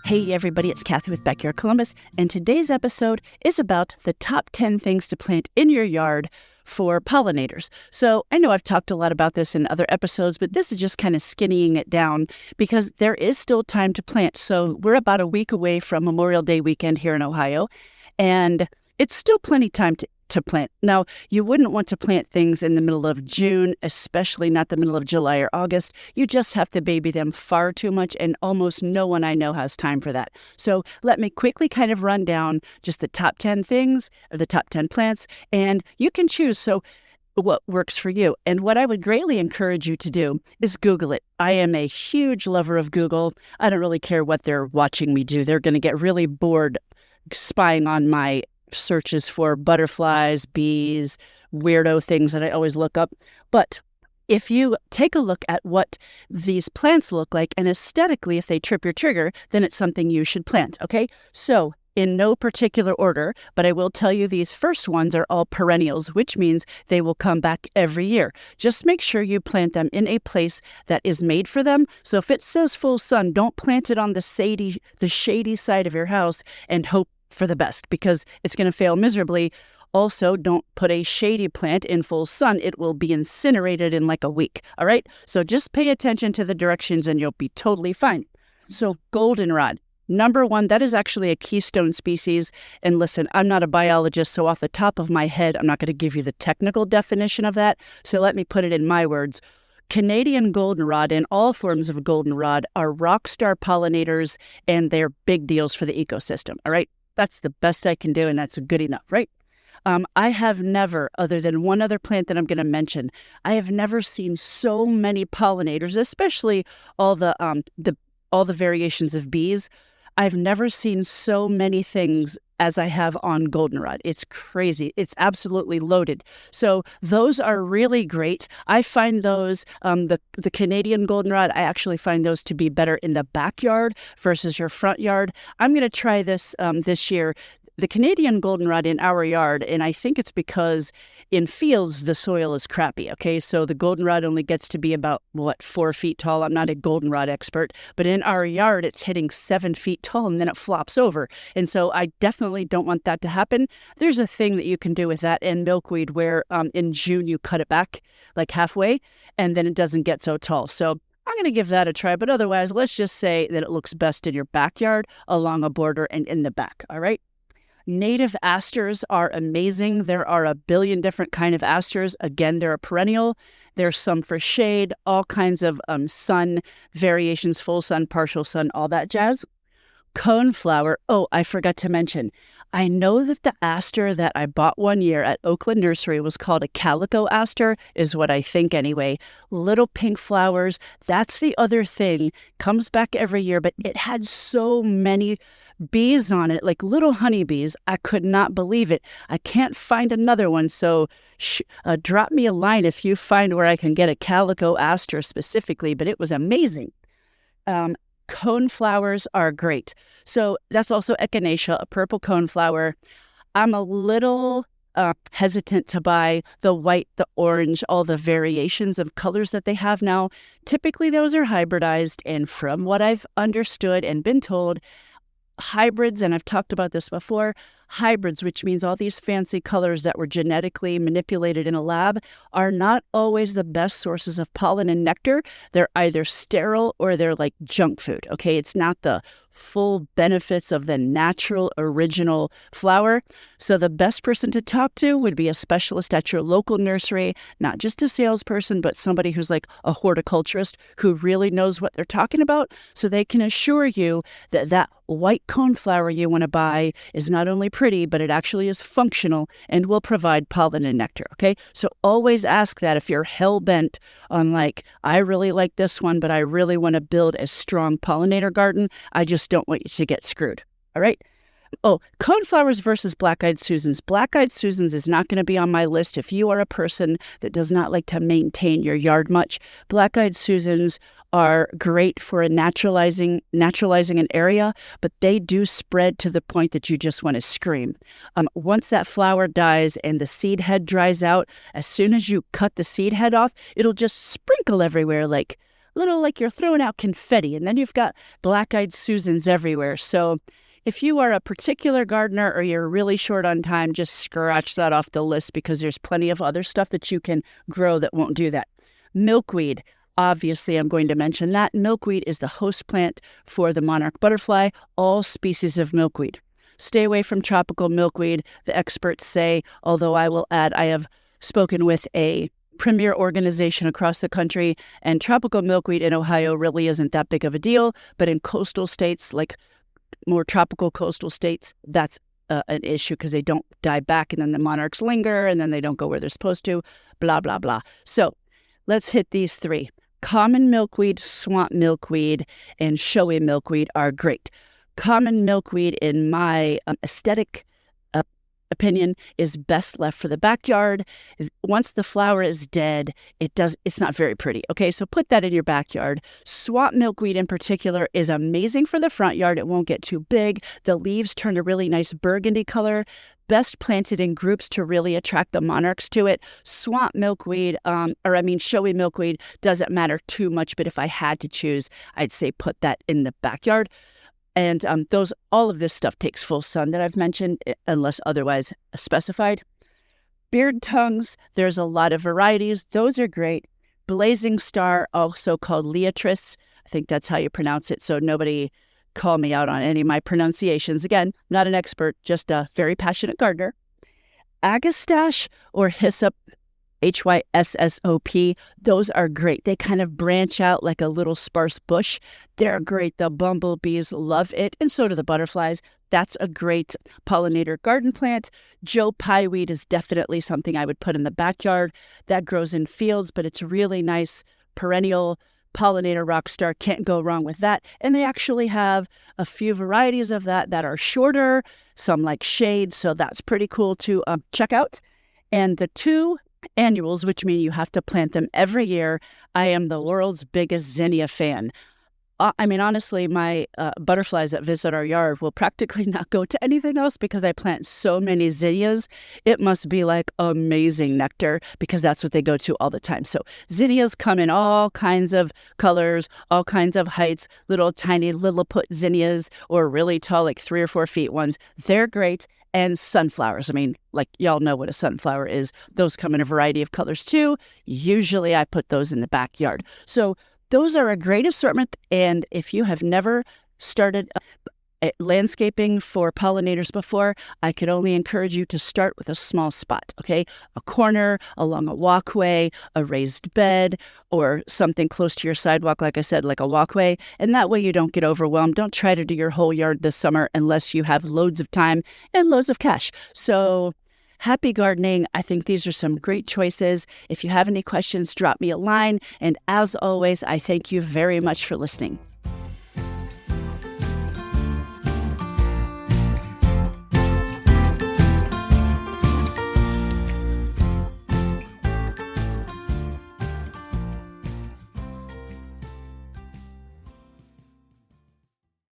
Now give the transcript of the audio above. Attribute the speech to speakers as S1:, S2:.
S1: Hey everybody, it's Kathy with Backyard Columbus, and today's episode is about the top 10 things to plant in your yard for pollinators. So I know I've talked a lot about this in other episodes, but this is just kind of skinnying it down because there is still time to plant. So we're about a week away from Memorial Day weekend here in Ohio, and it's still plenty time to plant. Now, you wouldn't want to plant things in the middle of June, especially not the middle of July or August. You just have to baby them far too much, and almost no one I know has time for that. So let me quickly kind of run down just the top 10 things, or the top 10 plants, and you can choose what works for you. And what I would greatly encourage you to do is Google it. I am a huge lover of Google. I don't really care what they're watching me do. They're going to get really bored spying on my searches for butterflies, bees, weirdo things that I always look up. But if you take a look at what these plants look like, and aesthetically, if they trip your trigger, then it's something you should plant, okay? So in no particular order, but I will tell you these first ones are all perennials, which means they will come back every year. Just make sure you plant them in a place that is made for them. So if it says full sun, don't plant it on the shady side of your house and hope for the best, because it's going to fail miserably. Also, don't put a shady plant in full sun. It will be incinerated in like a week. All right? So just pay attention to the directions and you'll be totally fine. So goldenrod. Number one, that is actually a keystone species. And listen, I'm not a biologist, so off the top of my head, I'm not going to give you the technical definition of that. So let me put it in my words. Canadian goldenrod and all forms of goldenrod are rock star pollinators, and they're big deals for the ecosystem. All right? That's the best I can do, and that's good enough, right? I have never, other than one other plant that I'm going to mention, I have never seen so many pollinators, especially all the variations of bees. I've never seen so many things as I have on goldenrod. It's crazy. It's absolutely loaded. So those are really great. I find those, the Canadian goldenrod, I actually find those to be better in the backyard versus your front yard. I'm going to try this this year. The Canadian goldenrod in our yard, and I think it's because in fields the soil is crappy, okay? So the goldenrod only gets to be about, 4 feet tall? I'm not a goldenrod expert, but in our yard it's hitting 7 feet tall and then it flops over. And so I definitely don't want that to happen. There's a thing that you can do with that and milkweed where in June you cut it back like halfway and then it doesn't get so tall. So I'm going to give that a try, but otherwise let's just say that it looks best in your backyard along a border and in the back, all right? Native asters are amazing. There are a billion different kind of asters. Again, they're a perennial. There's some for shade, all kinds of sun variations, full sun, partial sun, all that jazz. Coneflower. Oh, I forgot to mention. I know that the aster that I bought one year at Oakland Nursery was called a calico aster, is what I think anyway. Little pink flowers. That's the other thing. Comes back every year, but it had so many bees on it, like little honeybees. I could not believe it. I can't find another one, so drop me a line if you find where I can get a calico aster specifically, but it was amazing. Coneflowers are great. So that's also echinacea, a purple coneflower. I'm a little hesitant to buy the white, the orange, all the variations of colors that they have now. Typically, those are hybridized, and from what I've understood and been told, hybrids, and I've talked about this before, hybrids, which means all these fancy colors that were genetically manipulated in a lab, are not always the best sources of pollen and nectar. They're either sterile or they're like junk food, okay? It's not the full benefits of the natural original flower. So the best person to talk to would be a specialist at your local nursery, not just a salesperson, but somebody who's like a horticulturist who really knows what they're talking about, so they can assure you that that white coneflower you want to buy is not only pretty, but it actually is functional and will provide pollen and nectar, okay? So always ask that if you're hell-bent on like, I really like this one, but I really want to build a strong pollinator garden. I just don't want you to get screwed, all right? Oh, coneflowers versus black-eyed Susans. Black-eyed Susans is not going to be on my list if you are a person that does not like to maintain your yard much. Black-eyed Susans are great for naturalizing an area, but they do spread to the point that you just want to scream. Once that flower dies and the seed head dries out, as soon as you cut the seed head off, it'll just sprinkle everywhere like little like you're throwing out confetti, and then you've got black-eyed Susans everywhere. So if you are a particular gardener or you're really short on time, just scratch that off the list because there's plenty of other stuff that you can grow that won't do that. Milkweed. Obviously, I'm going to mention that. Milkweed is the host plant for the monarch butterfly, all species of milkweed. Stay away from tropical milkweed, the experts say, although I will add I have spoken with a premier organization across the country, and tropical milkweed in Ohio really isn't that big of a deal, but in coastal states, like more tropical coastal states, that's an issue because they don't die back and then the monarchs linger and then they don't go where they're supposed to, blah, blah, blah. So let's hit these three. Common milkweed, swamp milkweed, and showy milkweed are great. Common milkweed, in my aesthetic opinion, is best left for the backyard. Once the flower is dead, it's not very pretty. Okay, so put that in your backyard. Swamp milkweed in particular is amazing for the front yard. It won't get too big. The leaves turn a really nice burgundy color. Best planted in groups to really attract the monarchs to it. Swamp milkweed, showy milkweed doesn't matter too much, but if I had to choose, I'd say put that in the backyard. And all of this stuff takes full sun that I've mentioned, unless otherwise specified. Beard tongues, there's a lot of varieties. Those are great. Blazing star, also called Leotris. I think that's how you pronounce it, so nobody call me out on any of my pronunciations. Again, not an expert, just a very passionate gardener. Agastache or hyssop, Hyssop, those are great. They kind of branch out like a little sparse bush. They're great. The bumblebees love it, and so do the butterflies. That's a great pollinator garden plant. Joe Pyeweed is definitely something I would put in the backyard. That grows in fields, but it's really nice, perennial pollinator rock star. Can't go wrong with that. And they actually have a few varieties of that are shorter, some like shade, so that's pretty cool to check out. And the two annuals, which mean you have to plant them every year. I am the world's biggest zinnia fan. Honestly, my butterflies that visit our yard will practically not go to anything else because I plant so many zinnias. It must be like amazing nectar because that's what they go to all the time. So zinnias come in all kinds of colors, all kinds of heights, little tiny Lilliput zinnias or really tall, like 3 or 4 feet ones. They're great. And sunflowers. Like y'all know what a sunflower is. Those come in a variety of colors too. Usually I put those in the backyard. So those are a great assortment. And if you have never started landscaping for pollinators before, I could only encourage you to start with a small spot, okay? A corner, along a walkway, a raised bed, or something close to your sidewalk, like I said, like a walkway. And that way you don't get overwhelmed. Don't try to do your whole yard this summer unless you have loads of time and loads of cash. So happy gardening. I think these are some great choices. If you have any questions, drop me a line. And as always, I thank you very much for listening.